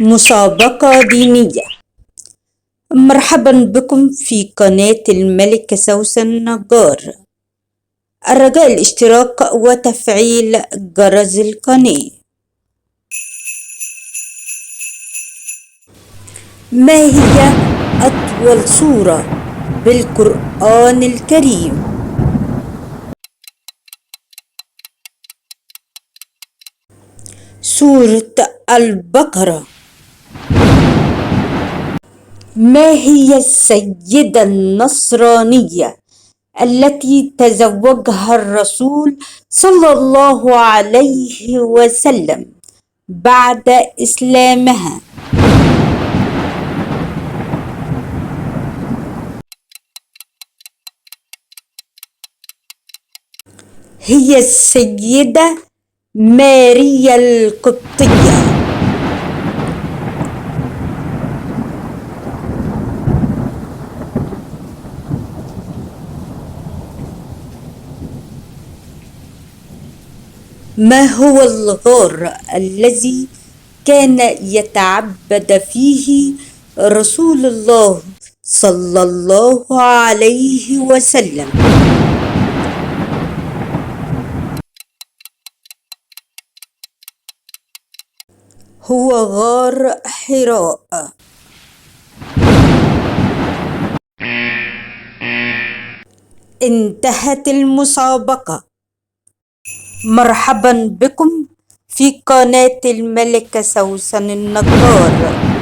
مسابقة دينية. مرحبا بكم في قناة الملكة سوسن النجار. الرجاء الاشتراك وتفعيل جرس القناة. ما هي أطول سورة بالقرآن الكريم؟ سورة البقرة. ما هي السيدة النصرانية التي تزوجها الرسول صلى الله عليه وسلم بعد إسلامها؟ هي السيدة ماريا القبطية. ما هو الغار الذي كان يتعبد فيه رسول الله صلى الله عليه وسلم؟ هو غار حراء. انتهت المسابقة. مرحبا بكم في قناة الملكة سوسن النجار.